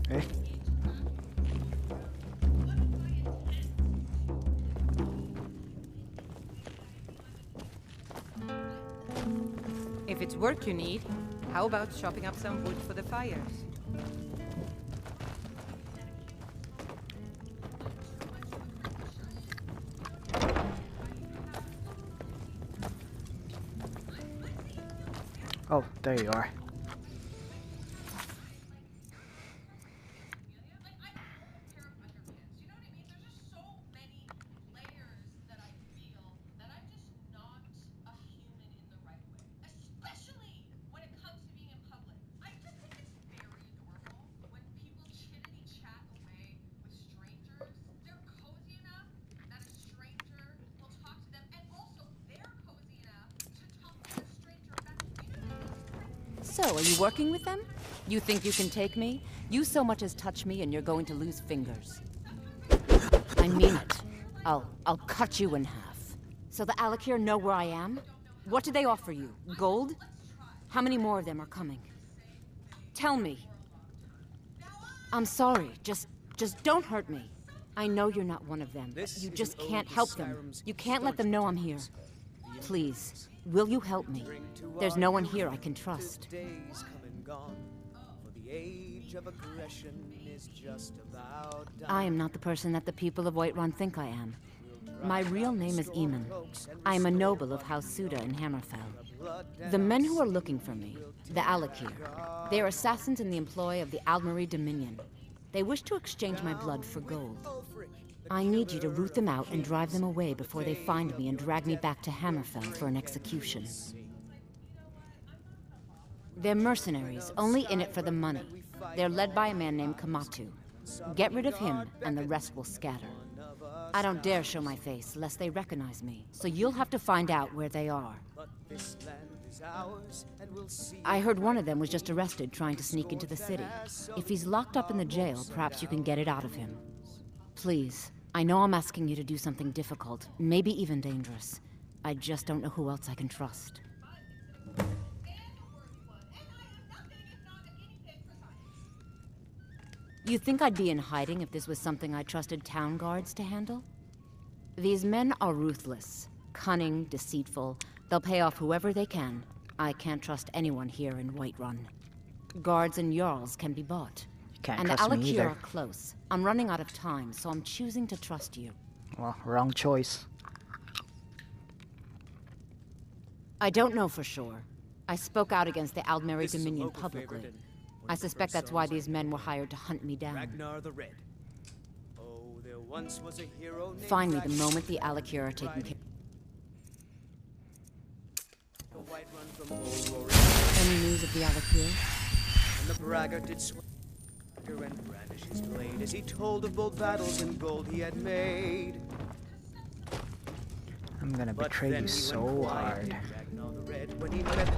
Eh? If it's work you need, how about chopping up some wood for the fires? Oh, there you are. So, are you working with them? You think you can take me? You so much as touch me and you're going to lose fingers. I mean it. I'll cut you in half. So the Alakir know where I am? What do they offer you? Gold? How many more of them are coming? Tell me. I'm sorry, just don't hurt me. I know you're not one of them. You just can't help them. You can't let them know I'm here. Please, will you help me? There's no one here I can trust. I am not the person that the people of Whiterun think I am. My real name is Eamon. I am a noble of House Suda in Hammerfell. The men who are looking for me, the Alakir, they are assassins in the employ of the Aldmeri Dominion. They wish to exchange my blood for gold. I need you to root them out and drive them away before they find me and drag me back to Hammerfell for an execution. They're mercenaries, only in it for the money. They're led by a man named Kamatu. Get rid of him, and the rest will scatter. I don't dare show my face, lest they recognize me, so you'll have to find out where they are. I heard one of them was just arrested trying to sneak into the city. If he's locked up in the jail, perhaps you can get it out of him. Please, I know I'm asking you to do something difficult, maybe even dangerous. I just don't know who else I can trust. You think I'd be in hiding if this was something I trusted town guards to handle? These men are ruthless, cunning, deceitful. They'll pay off whoever they can. I can't trust anyone here in Whiterun. Guards and Jarls can be bought. You can't And the trust me Alakir either. are close. I'm running out of time, so I'm choosing to trust you. Well, wrong choice. I don't know for sure. I spoke out against the Aldmeri Dominion publicly. I suspect that's why these men were hired to hunt me down. Ragnar the Red. Oh, there once was a hero named Find me the moment the Alakir are taken care of. Any news of the Alakir? And the braggart did swear and brandish his blade as he told of bold battles and gold he had made. I'm gonna But betray then you he so went quiet, hard. Ragnar the Red, when he met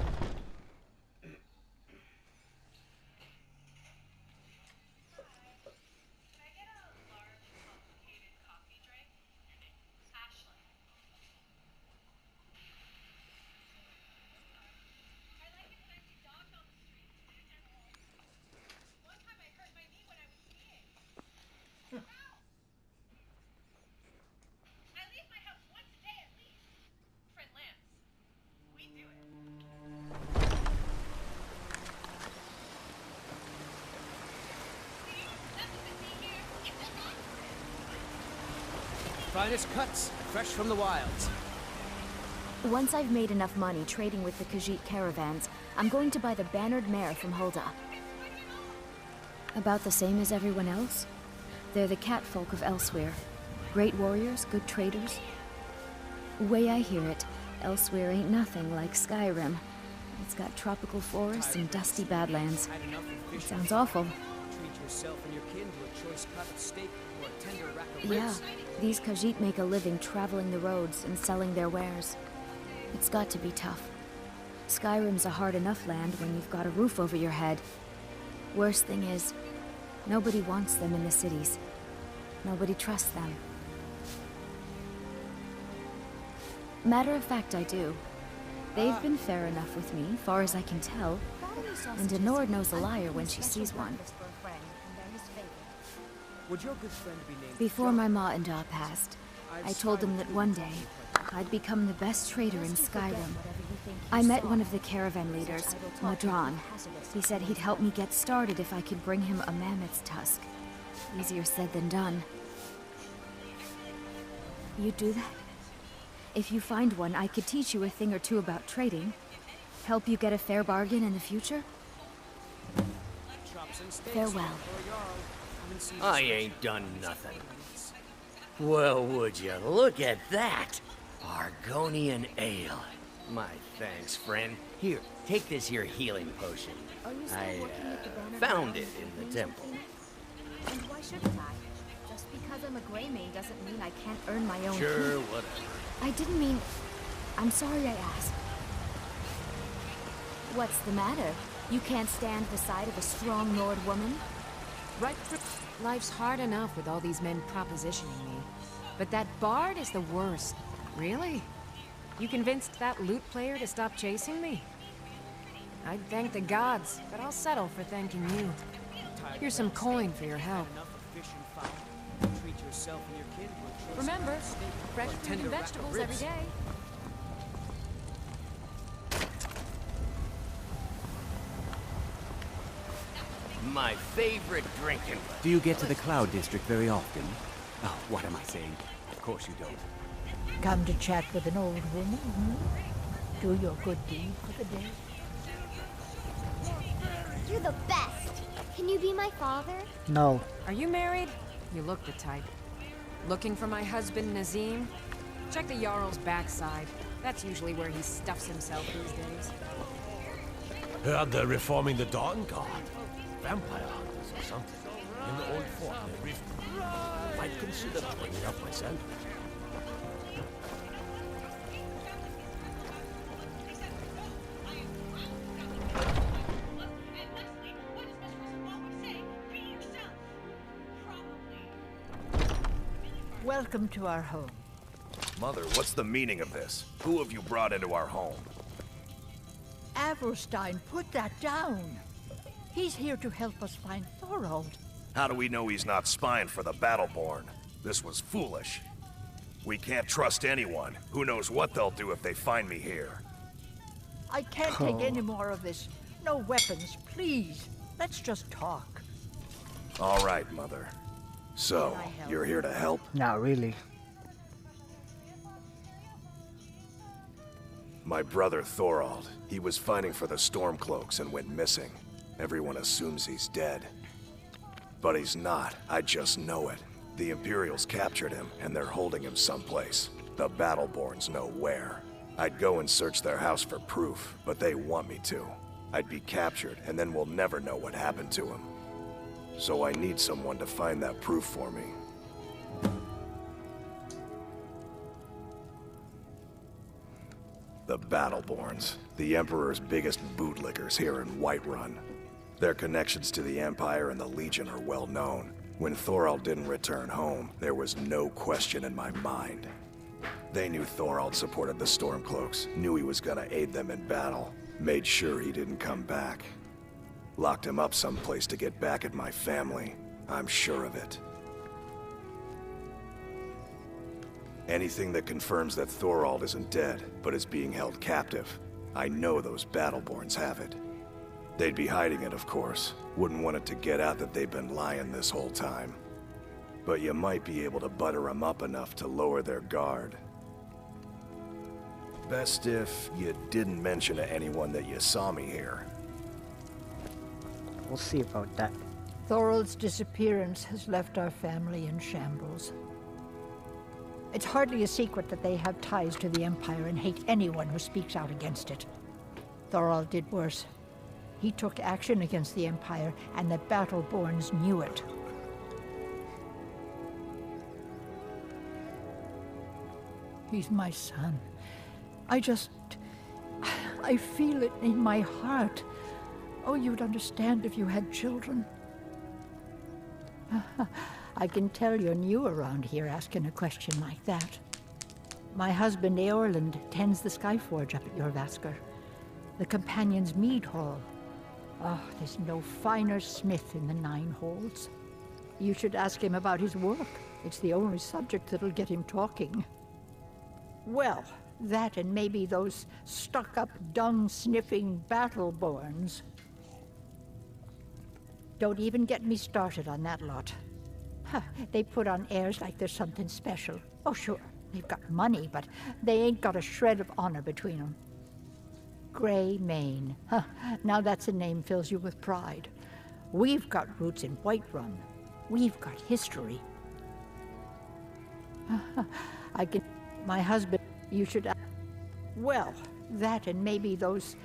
finest cuts, fresh from the wilds. Once I've made enough money trading with the Khajiit caravans, I'm going to buy the bannered mare from Hulda. About the same as everyone else? They're the catfolk of Elsewhere. Great warriors, good traders. Way I hear it, Elsewhere ain't nothing like Skyrim. It's got tropical forests and dusty badlands. It sounds awful. Treat yourself and your kin to a choice cut of steak or a tender rack of Yeah, ribs. these Khajiit make a living traveling the roads and selling their wares. It's got to be tough. Skyrim's a hard enough land when you've got a roof over your head. Worst thing is, nobody wants them in the cities. Nobody trusts them. Matter of fact, I do. They've been fair enough with me, far as I can tell. And Denord knows a liar when she sees one. Would your good friend be named Before my ma and Da passed, I told them that one day I'd become the best trader in Skyrim. I met one of the caravan leaders, Whiterun. He said he'd help me get started if I could bring him a mammoth's tusk. Easier said than done. You'd do that? If you find one, I could teach you a thing or two about trading. Help you get a fair bargain in the future? Farewell. I ain't done nothing. Well, would you look at that? Argonian ale. My thanks, friend. Here, take this here healing potion. I found it in the temple. And why shouldn't I? Just because I'm a Greymane doesn't mean I can't earn my own Sure, keep. whatever. I didn't mean... I'm sorry I asked. What's the matter? You can't stand the sight of a strong Nord woman? Right. Life's hard enough with all these men propositioning me. But that bard is the worst. Really? You convinced that lute player to stop chasing me? I'd thank the gods, but I'll settle for thanking you. Here's some coin for your help. Treat yourself and your kin to a choice Remember, steak fresh or a fruit tender and rack of vegetables every ribs. day. My favorite drinking. Do you get to the Cloud District very often? Oh, what am I saying? Of course you don't. Come to chat with an old woman, hmm? Do your good deed for the day. You're the best. Can you be my father? No. Are you married? You look the type. Looking for my husband, Nazim? Check the Jarl's backside. That's usually where he stuffs himself these days. Heard they're reforming the Dawn Guard. Vampire hunters or something. In the old fort near Rift. Might consider bringing up myself. Welcome to our home. Mother, what's the meaning of this? Who have you brought into our home? Avrelstein, put that down. He's here to help us find Thorald. How do we know he's not spying for the Battleborn? This was foolish. We can't trust anyone. Who knows what they'll do if they find me here. I can't take any more of this. No weapons, please. Let's just talk. All right, Mother. So, you're here to help? Not really. My brother Thorald. He was fighting for the Stormcloaks and went missing. Everyone assumes he's dead. But he's not. I just know it. The Imperials captured him, and they're holding him someplace. The Battleborns know where. I'd go and search their house for proof, but they want me to. I'd be captured, and then we'll never know what happened to him. So I need someone to find that proof for me. The Battleborns, the Emperor's biggest bootlickers here in Whiterun. Their connections to the Empire and the Legion are well known. When Thorald didn't return home, there was no question in my mind. They knew Thorald supported the Stormcloaks, knew he was gonna aid them in battle, made sure he didn't come back. Locked him up someplace to get back at my family. I'm sure of it. Anything that confirms that Thorald isn't dead, but is being held captive, I know those Battleborns have it. They'd be hiding it, of course. Wouldn't want it to get out that they've been lying this whole time. But you might be able to butter them up enough to lower their guard. Best if you didn't mention to anyone that you saw me here. We'll see about that. Thorald's disappearance has left our family in shambles. It's hardly a secret that they have ties to the Empire and hate anyone who speaks out against it. Thorald did worse. He took action against the Empire, and the Battleborns knew it. He's my son. I feel it in my heart. Oh, you'd understand if you had children. I can tell you're new around here asking a question like that. My husband Eorland tends the Skyforge up at your Vasker. The Companion's Mead Hall. Oh, there's no finer smith in the Nine Holds. You should ask him about his work. It's the only subject that'll get him talking. Well, that and maybe those stuck-up, dung-sniffing Battleborns. Don't even get me started on that lot. Huh, they put on airs like there's something special. Oh, sure, they've got money, but they ain't got a shred of honor between them. Grey Mane. Huh, now that's a name fills you with pride. We've got roots in Whiterun. We've got history. I can... My husband, you should... Well, that and maybe those...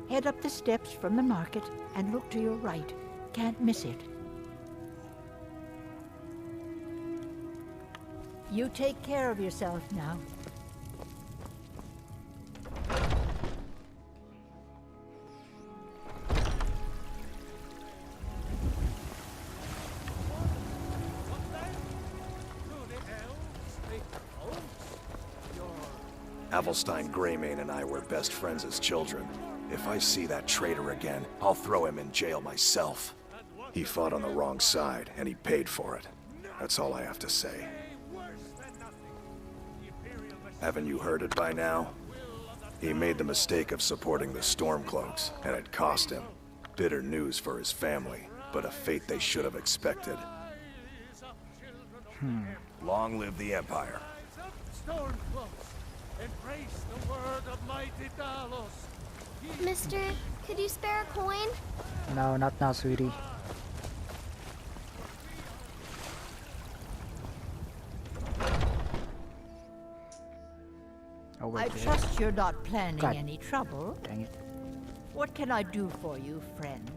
Head up the steps from the market and look to your right. Can't miss it. You take care of yourself now. Avelstein Greymane and I were best friends as children. If I see that traitor again, I'll throw him in jail myself. He fought on the wrong side, and he paid for it. That's all I have to say. Haven't you heard it by now? He made the mistake of supporting the Stormcloaks, and it cost him. Bitter news for his family, but a fate they should have expected. Long live the Empire. Stormcloaks, embrace the word of mighty Talos. Mister, could you spare a coin? No, not now, sweetie. Oh, wait, I trust you're not planning God. any trouble. Dang it. What can I do for you, friend?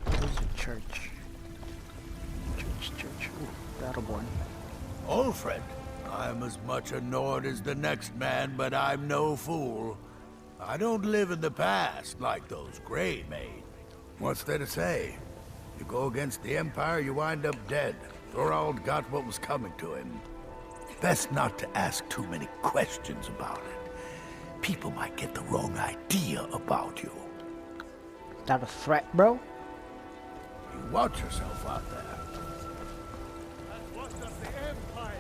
Where's the church? Church. Ooh, Battleborn. Old friend, I'm as much a Nord as the next man, but I'm no fool. I don't live in the past like those Greymane. What's there to say? You go against the Empire, you wind up dead. Thorald got what was coming to him. Best not to ask too many questions about it. People might get the wrong idea about you. Is that a threat, bro? You watch yourself out there. And what does the Empire?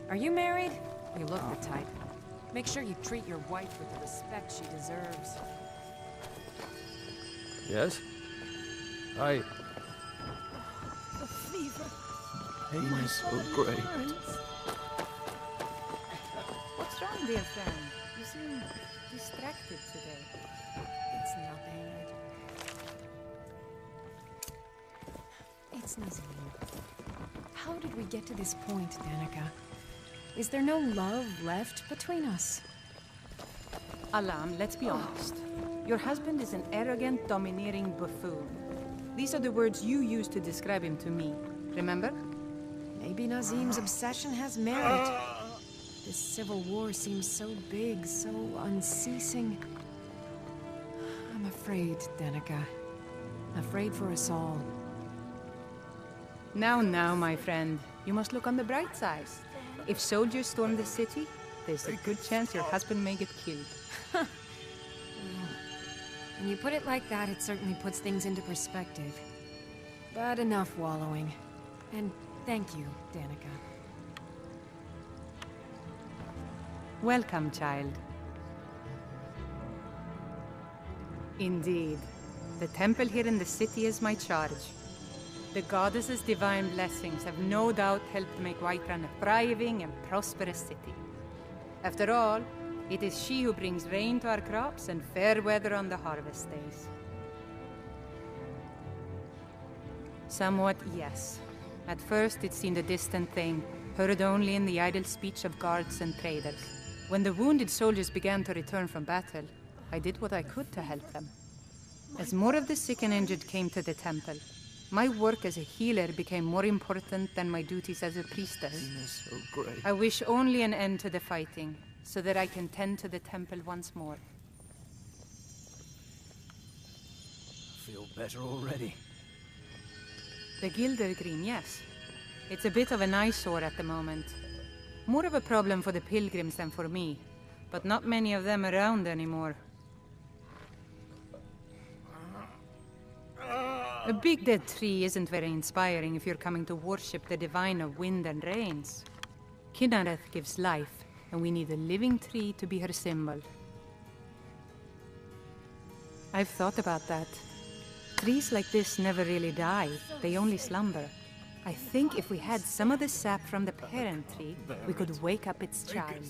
Are you married? You look the type. Make sure you treat your wife with the respect she deserves. Yes? The fever. pain is so great. What's wrong, dear friend? You seem distracted today. It's nothing. It's Nazim. How did we get to this point, Danica? Is there no love left between us? Alam, let's be honest. Your husband is an arrogant, domineering buffoon. These are the words you used to describe him to me. Remember? Maybe Nazim's obsession has merit. This civil war seems so big, so unceasing. I'm afraid, Danica. Afraid for us all. Now, my friend. You must look on the bright side. If soldiers storm the city, there's a good chance your husband may get killed. When you put it like that, it certainly puts things into perspective. But enough wallowing. And thank you, Danica. Welcome, child. Indeed. The temple here in the city is my charge. The goddess's divine blessings have no doubt helped make Whiterun a thriving and prosperous city. After all, it is she who brings rain to our crops and fair weather on the harvest days. Somewhat, yes. At first it seemed a distant thing, heard only in the idle speech of guards and traders. When the wounded soldiers began to return from battle, I did what I could to help them. As more of the sick and injured came to the temple, My work as a healer became more important than my duties as a priestess. So great. I wish only an end to the fighting, so that I can tend to the temple once more. Feel better already. The Gildergreen, yes. It's a bit of an eyesore at the moment. More of a problem for the pilgrims than for me, but not many of them around anymore. A big dead tree isn't very inspiring if you're coming to worship the divine of wind and rains. Kynareth gives life, and we need a living tree to be her symbol. I've thought about that. Trees like this never really die, they only slumber. I think if we had some of the sap from the parent tree, we could wake up its child.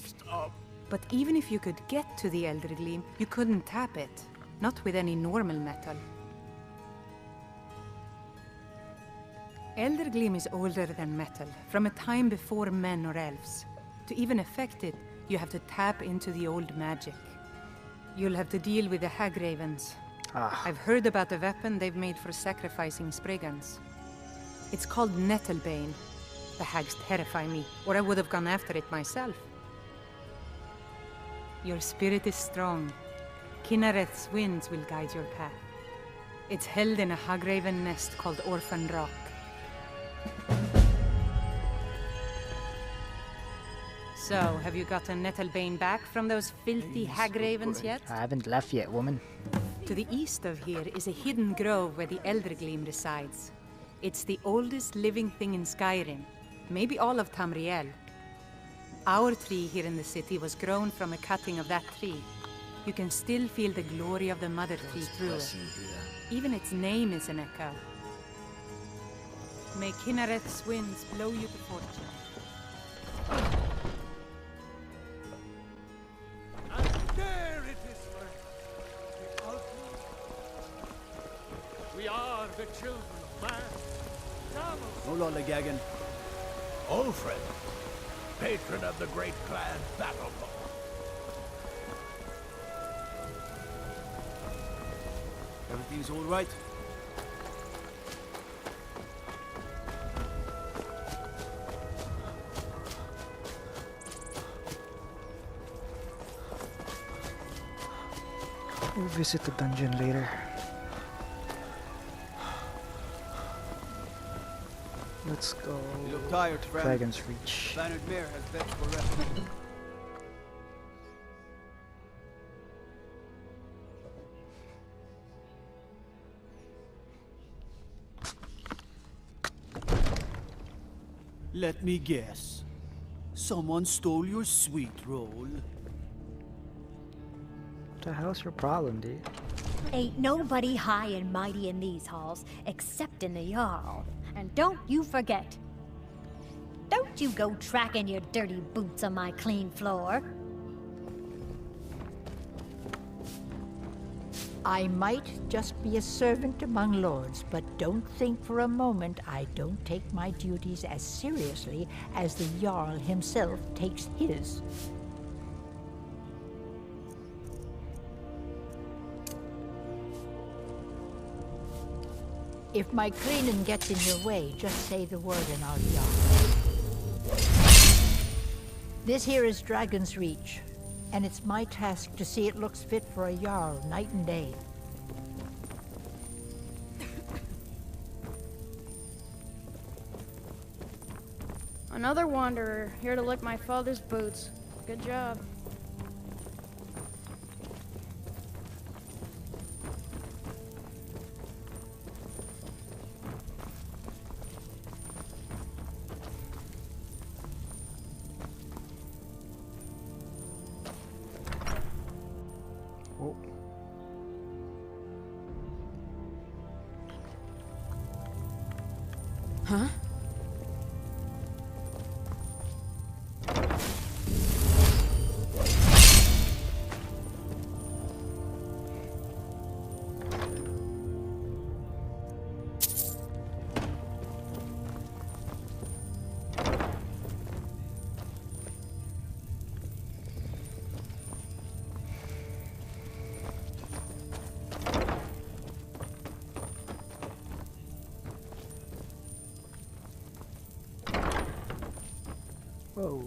But even if you could get to the Eldergleam, you couldn't tap it. Not with any normal metal. Eldergleam is older than metal, from a time before men or elves. To even affect it, you have to tap into the old magic. You'll have to deal with the Hagravens. I've heard about a weapon they've made for sacrificing Spriggans. It's called Nettlebane. The hags terrify me, or I would have gone after it myself. Your spirit is strong. Kynareth's winds will guide your path. It's held in a Hagraven nest called Orphan Rock. So, have you gotten Nettlebane back from those filthy Hagravens yet? I haven't left yet, woman. To the east of here is a hidden grove where the Eldergleam resides. It's the oldest living thing in Skyrim, maybe all of Tamriel. Our tree here in the city was grown from a cutting of that tree. You can still feel the glory of the mother tree through it. Even its name is an echo. May Kynareth's winds blow you to fortune. And there it is, we are the children of man. Hold on, Gagan. Ulfred, patron of the great clan Battleborn. Everything's all right? We'll visit the dungeon later. Let's go. You look tired, friend. Dragon's Reach. Bannered Mare has beds for rest. Let me guess. Someone stole your sweet roll. What the hell's your problem, dude? Ain't nobody high and mighty in these halls, except in the Jarl. And don't you forget. Don't you go tracking your dirty boots on my clean floor. I might just be a servant among lords, but don't think for a moment I don't take my duties as seriously as the Jarl himself takes his. If my cleaning gets in your way, just say the word and I'll be off. This here is Dragon's Reach, and it's my task to see it looks fit for a Jarl night and day. Another wanderer, here to lick my father's boots. Good job. Oh. Huh? Whoa.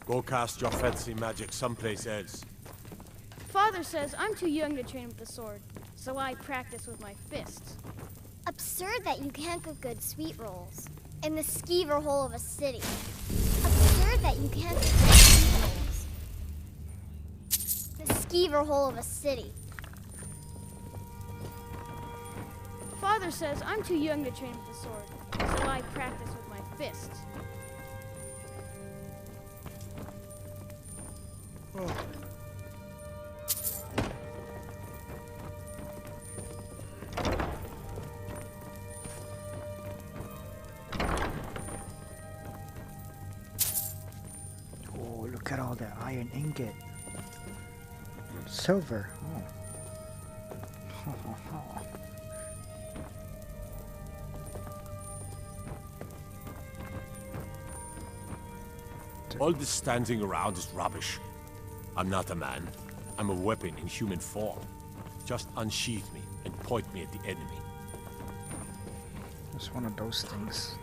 Go cast your fancy magic someplace else. Father says I'm too young to train with the sword, so I practice with my fists. Absurd that you can't cook good sweet rolls in the skeever hole of a city. Absurd that you can't cook good sweet rolls. The skeever hole of a city. Father says I'm too young to train with the sword, so I practice with my fists. Oh, look at all that iron ingot. Silver. Oh. All this standing around is rubbish. I'm not a man. I'm a weapon in human form. Just unsheath me and point me at the enemy. It's one of those things.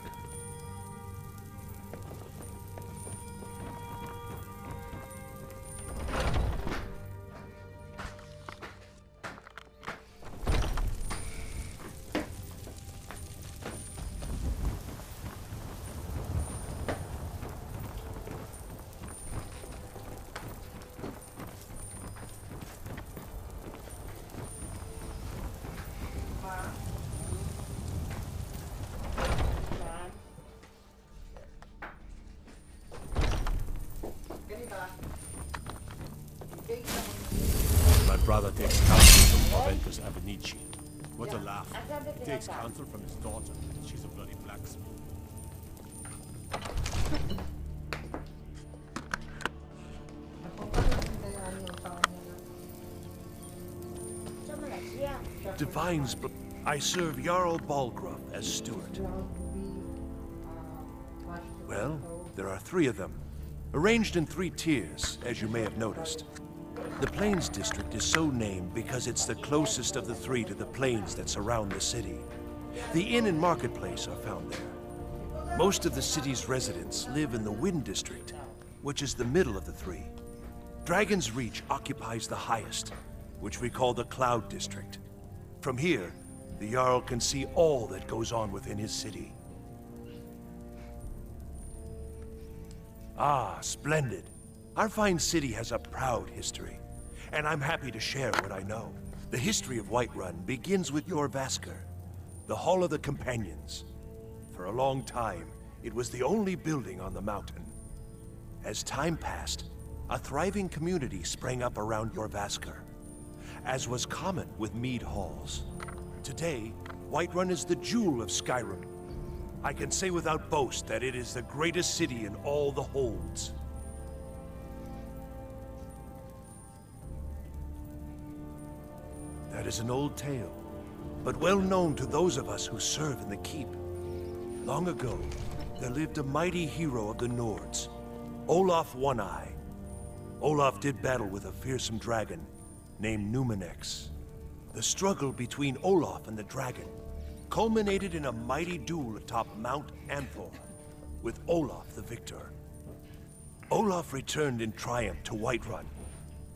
My brother takes counsel from Proventus Abenici. What a laugh. He takes counsel from his daughter. She's a bloody blacksmith. Divine's I serve Jarl Balgruuf as steward. Well, there are 3 of them, arranged in 3 tiers, as you may have noticed. The Plains District is so named because it's the closest of the 3 to the plains that surround the city. The inn and marketplace are found there. Most of the city's residents live in the Wind District, which is the middle of the 3. Dragon's Reach occupies the highest, which we call the Cloud District. From here, the Jarl can see all that goes on within his city. Ah, splendid. Our fine city has a proud history, and I'm happy to share what I know. The history of Whiterun begins with your Vasker, the Hall of the Companions. For a long time, it was the only building on the mountain. As time passed, a thriving community sprang up around your Vasker, as was common with mead halls. Today, Whiterun is the jewel of Skyrim. I can say without boast that it is the greatest city in all the holds. That is an old tale, but well known to those of us who serve in the keep. Long ago, there lived a mighty hero of the Nords, Olaf One-Eye. Olaf did battle with a fearsome dragon named Numenex. The struggle between Olaf and the dragon culminated in a mighty duel atop Mount Anthor, with Olaf the victor. Olaf returned in triumph to Whiterun.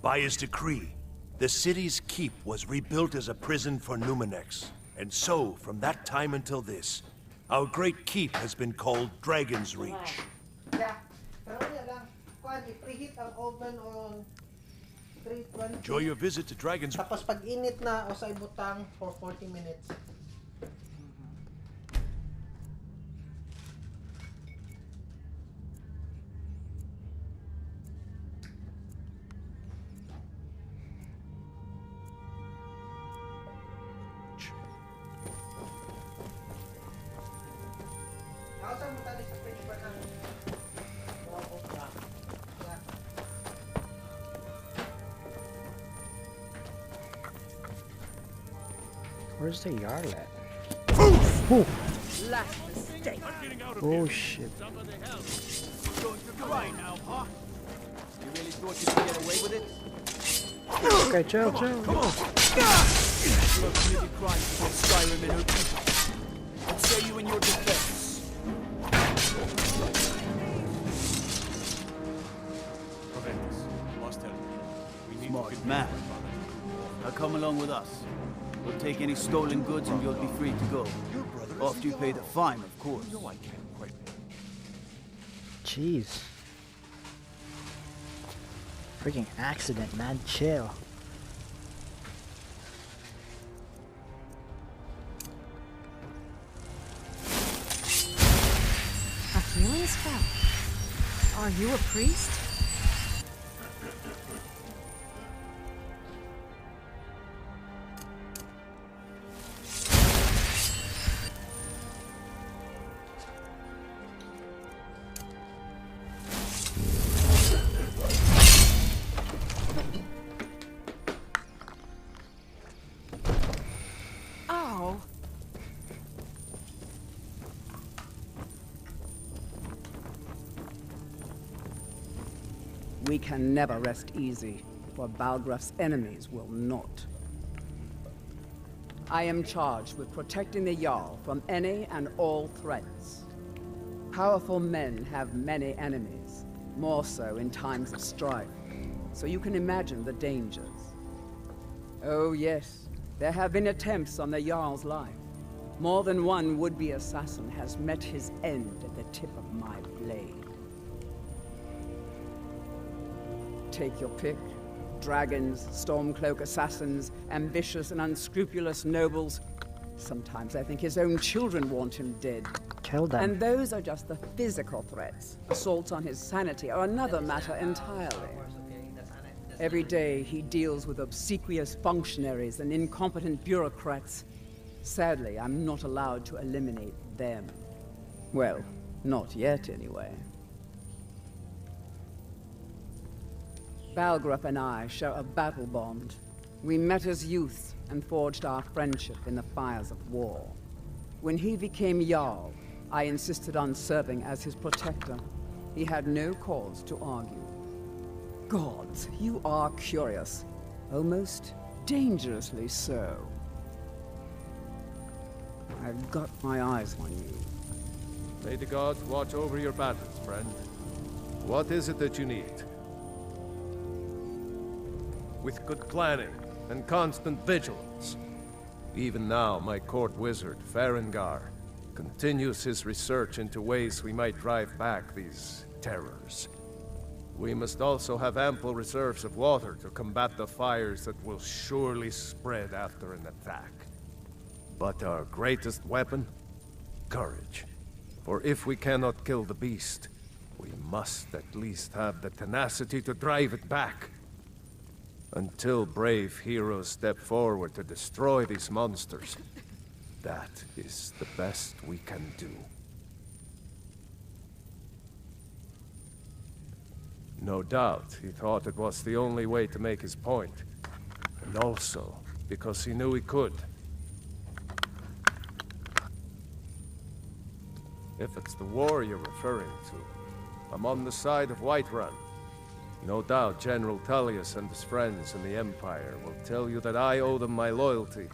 By his decree, the city's keep was rebuilt as a prison for Numenex. And so, from that time until this, our great keep has been called Dragon's Reach. Enjoy your visit to Dragon's Reach. Tapos pag init na, o sa ibutang for 40 minutes. Where's the Jarl at? Ooh. Last mistake. Oh shit. You're right now, huh? You really thought you could get away with it? Okay, chill. Come on. You have committed crimes against Skyrim and her people. What say you in your defense? Prevent us. You must help. We need Smart to get man. Now come along with us. We'll take any stolen goods and you'll be free to go. After you pay the fine, of course. No, I can't quite. Jeez. Freaking accident, man. Chill. A healing spell? Are you a priest? Oh. We can never rest easy, for Balgraf's enemies will not. I am charged with protecting the Jarl from any and all threats. Powerful men have many enemies, more so in times of strife, so you can imagine the dangers. Oh yes, there have been attempts on the Jarl's life. More than one would-be assassin has met his end at the tip of my blade. Take your pick. Dragons, Stormcloak assassins, ambitious and unscrupulous nobles. Sometimes I think his own children want him dead. Kill them. And those are just the physical threats. Assaults on his sanity are another matter entirely. Every day he deals with obsequious functionaries and incompetent bureaucrats. Sadly, I'm not allowed to eliminate them. Well, not yet anyway. Balgraf and I share a battle bond. We met as youths and forged our friendship in the fires of war. When he became Jarl, I insisted on serving as his protector. He had no cause to argue. Gods, you are curious. Almost dangerously so. I've got my eyes on you. May the gods watch over your battles, friend. What is it that you need? With good planning and constant vigilance. Even now, my court wizard, Farengar, continues his research into ways we might drive back these terrors. We must also have ample reserves of water to combat the fires that will surely spread after an attack. But our greatest weapon? Courage. For if we cannot kill the beast, we must at least have the tenacity to drive it back. Until brave heroes step forward to destroy these monsters, that is the best we can do. No doubt, he thought it was the only way to make his point. And also, because he knew he could. If it's the war you're referring to, I'm on the side of Whiterun. No doubt General Tullius and his friends in the Empire will tell you that I owe them my loyalty.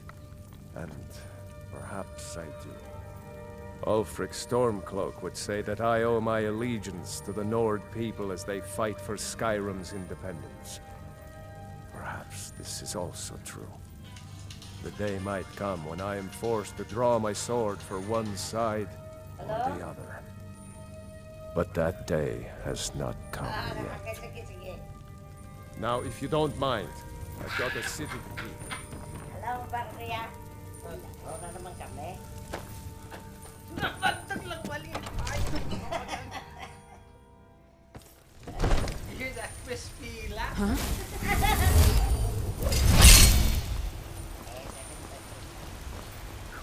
And perhaps I do. Ulfric Stormcloak would say that I owe my allegiance to the Nord people as they fight for Skyrim's independence. Perhaps this is also true. The day might come when I am forced to draw my sword for one side or the other. But that day has not come yet. Now, if you don't mind, I've got a city to keep. Hello, Barria. Wala naman kami. Hear that crispy laugh? Huh?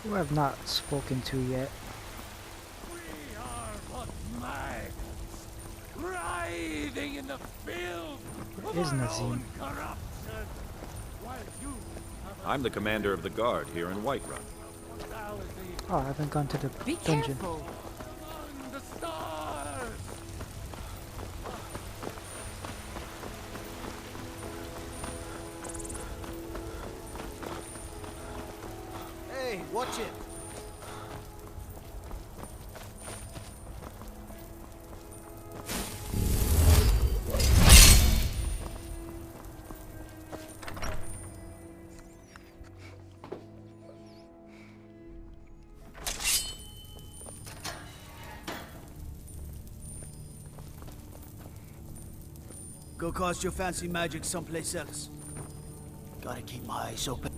Who I've not spoken to yet. We are but maggots, writhing in the field of Is our Nazim? own corruption, while you have I'm the commander of the guard here in Whiterun. Oh, I haven't gone to the Be dungeon. careful. among the stars. Watch it. Go cast your fancy magic someplace else. Gotta keep my eyes open.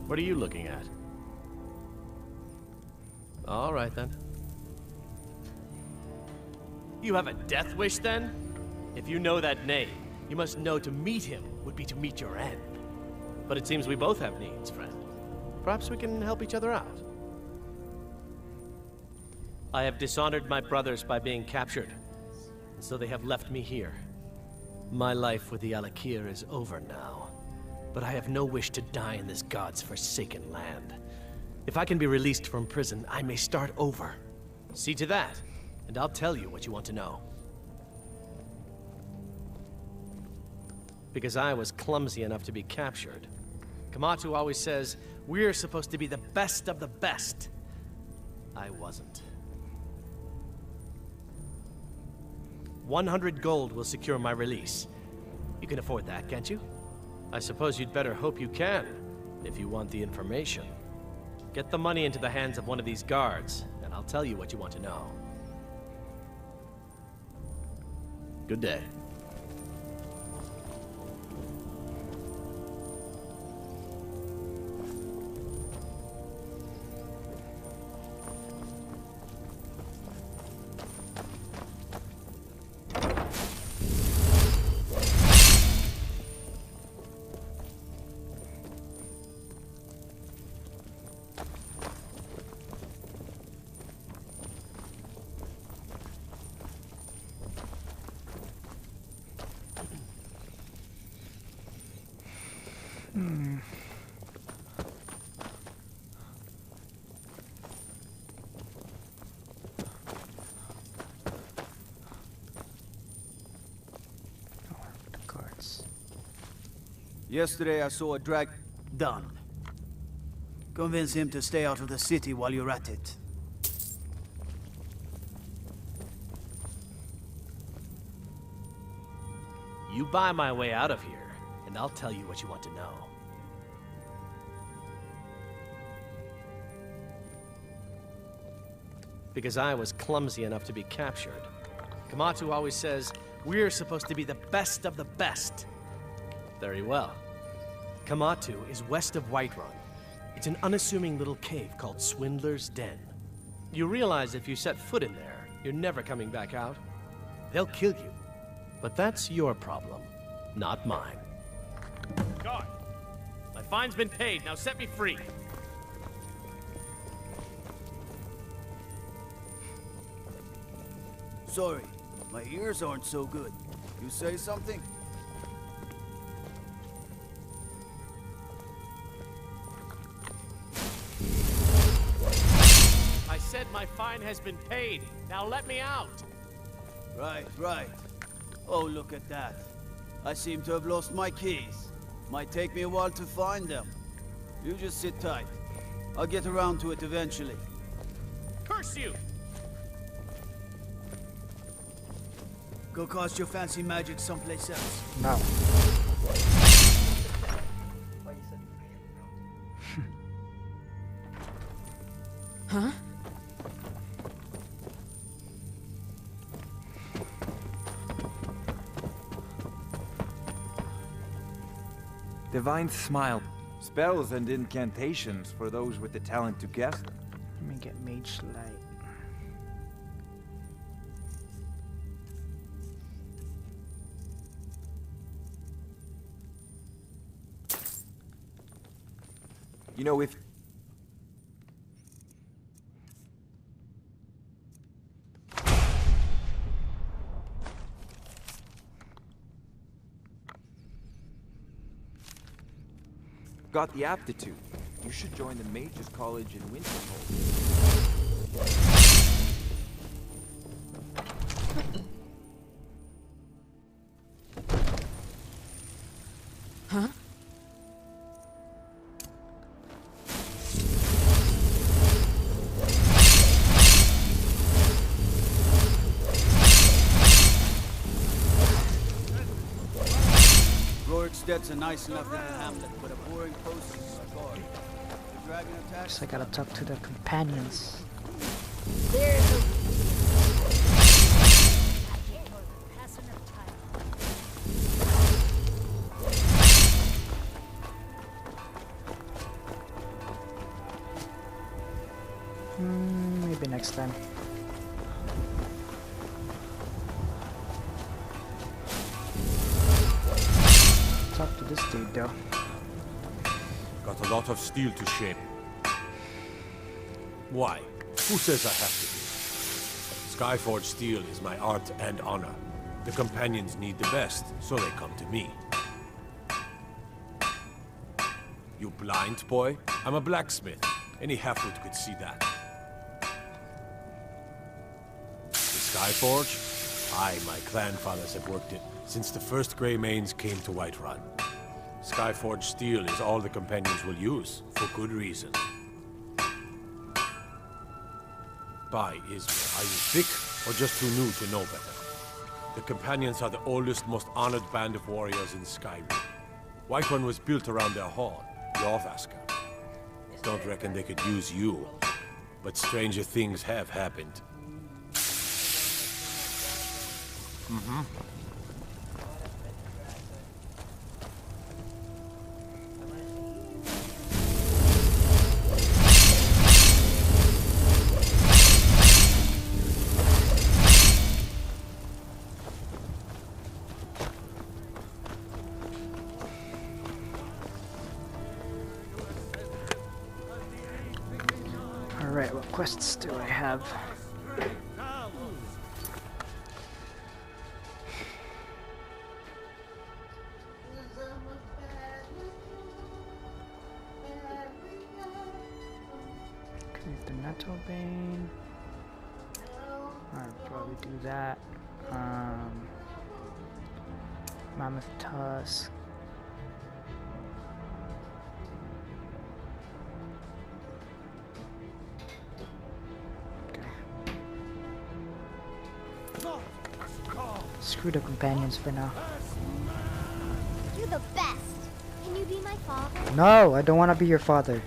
What are you looking at? All right, then. You have a death wish, then? If you know that name, you must know to meet him would be to meet your end. But it seems we both have needs, friend. Perhaps we can help each other out. I have dishonored my brothers by being captured, and so they have left me here. My life with the Alakir is over now, but I have no wish to die in this god's forsaken land. If I can be released from prison, I may start over. See to that, and I'll tell you what you want to know. Because I was clumsy enough to be captured. Kamatu always says, we're supposed to be the best of the best. I wasn't. 100 gold will secure my release. You can afford that, can't you? I suppose you'd better hope you can, if you want the information. Get the money into the hands of one of these guards, and I'll tell you what you want to know. Good day. Yesterday I saw a drag... Done. Convince him to stay out of the city while you're at it. You buy my way out of here, and I'll tell you what you want to know. Because I was clumsy enough to be captured. Kamatu always says, we're supposed to be the best of the best. Very well. Kamatu is west of Whiterun. It's an unassuming little cave called Swindler's Den. You realize if you set foot in there, you're never coming back out. They'll kill you. But that's your problem, not mine. Guard! My fine's been paid, now set me free! Sorry, my ears aren't so good. You say something? I said my fine has been paid. Now let me out! Right, right. Oh, look at that. I seem to have lost my keys. Might take me a while to find them. You just sit tight. I'll get around to it eventually. Curse you! Go cast your fancy magic someplace else. No. Huh? Divine smile. Spells and incantations for those with the talent to guess them. Let me get Mage Light. You know, if... got the aptitude. You should join the Mages College in Winterhold. Huh? Rorikstedt's a nice enough little hamlet, but a boring post is a guard. The dragon attacks. So I gotta talk to the companions. There's a Maybe next time. Talk to this dude though. Got a lot of steel to shape. Why? Who says I have to do? Skyforge steel is my art and honor. The companions need the best, so they come to me. You blind, boy? I'm a blacksmith. Any halfwit could see that. The Skyforge? I, my clanfathers have worked it since the first Grey Manes came to Whiterun. Skyforge steel is all the companions will use, for good reason. By Ismir, are you thick, or just too new to know better? The companions are the oldest, most honored band of warriors in Skyrim. Whiterun was built around their horn, Jorvaska. Don't reckon they could use you, but stranger things have happened. Mm-hmm. Alright, what quests do I have? Cleave the Nettle Bane. I'll probably do that. Mammoth Tusk. Screw the companions for now. You're the best. Can you be my father? No, I don't want to be your father.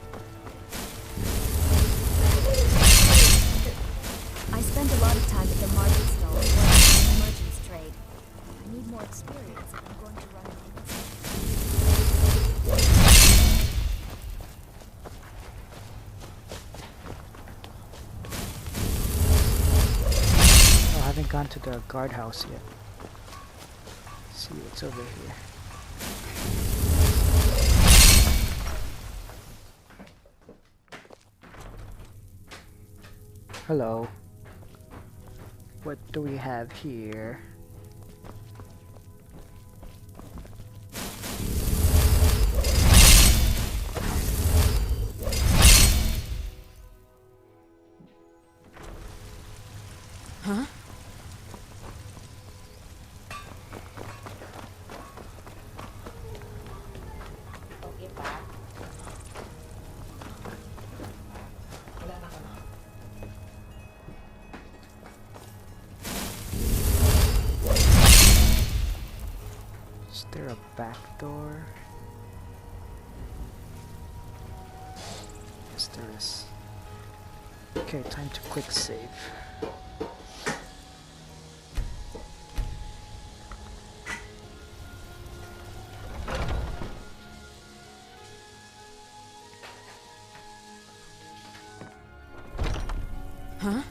I spend a lot of time at the market stalls working on the merchant's trade. I need more experience if I'm going to run I haven't gone to the guardhouse yet. Let's see what's over here. Hello. What do we have here? Huh? Is there a back door? Yes, there is. Okay, time to quick save. Huh?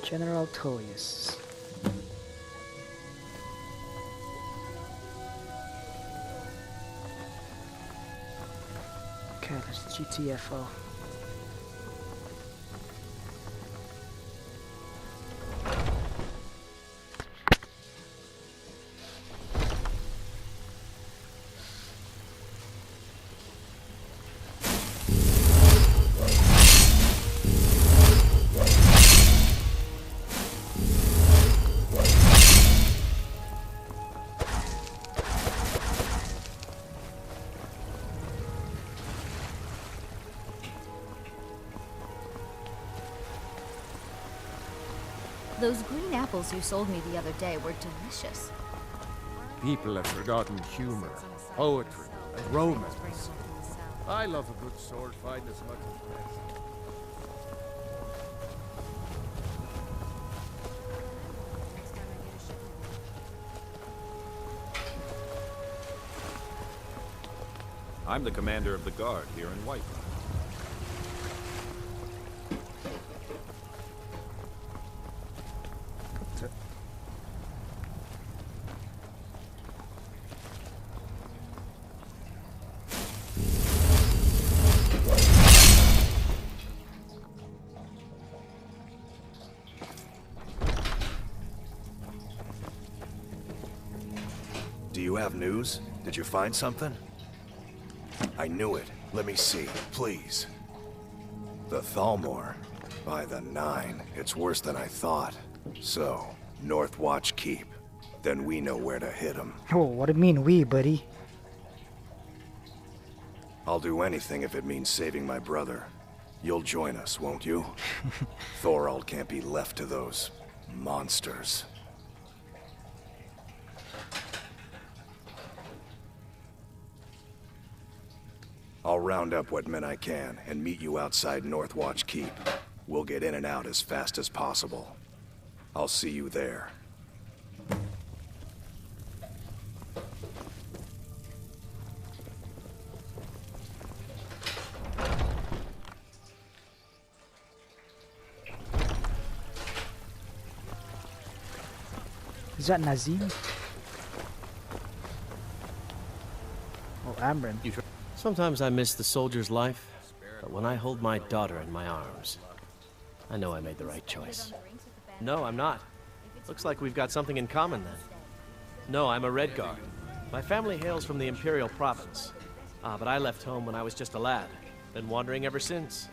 General Tullius. Okay, that's GTFO. Those green apples you sold me the other day were delicious. People have forgotten humor, poetry, and romance. I love a good sword fight as much as the rest. I'm the commander of the guard here in Whiterun. Do you have news? Did you find something? I knew it. Let me see, please. The Thalmor. By the 9, it's worse than I thought. So, Northwatch Keep. Then we know where to hit them. Oh, what do you mean we, buddy? I'll do anything if it means saving my brother. You'll join us, won't you? Thorald can't be left to those monsters. I'll round up what men I can and meet you outside Northwatch Keep. We'll get in and out as fast as possible. I'll see you there. Is that Nazim? Oh, Amran. Sometimes I miss the soldier's life, but when I hold my daughter in my arms, I know I made the right choice. No, I'm not. Looks like we've got something in common then. No, I'm a Red Guard. My family hails from the Imperial Province. But I left home when I was just a lad. Been wandering ever since.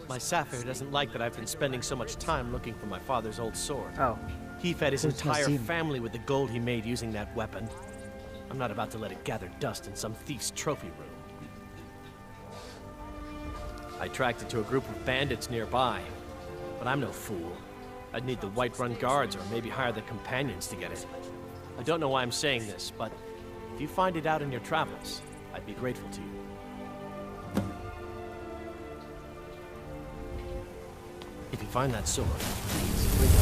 My Sapphire doesn't like that I've been spending so much time looking for my father's old sword. Oh. He fed his Who's entire Nazim? family with the gold he made using that weapon. I'm not about to let it gather dust in some thief's trophy room. I tracked it to a group of bandits nearby, but I'm no fool. I'd need the Whiterun guards or maybe hire the companions to get it. I don't know why I'm saying this, but if you find it out in your travels, I'd be grateful to you. If you find that sword, please bring it.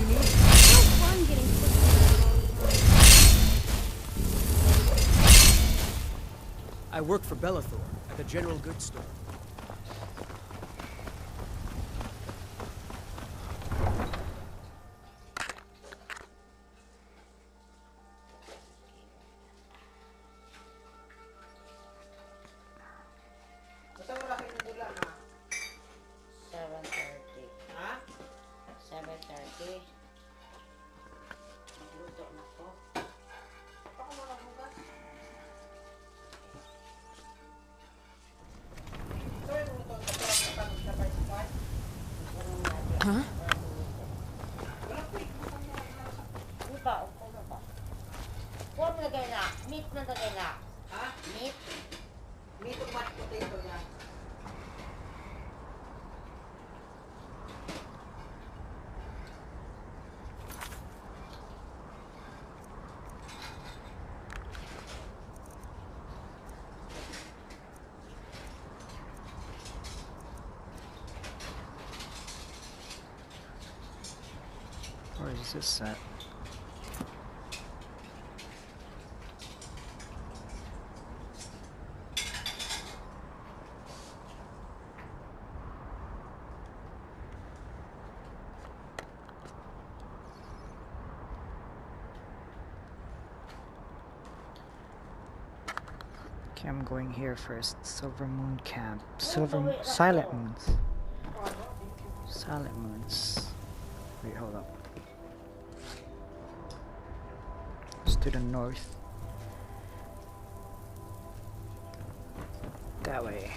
So fun getting pushed around all the time. I work for Bellathor at the general goods store. Huh? Where is this at? I'm going here first. Silver Moon Camp. Silent Moons. Silent Moons. Wait, hold up. It's to the north. That way.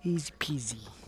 Easy peasy.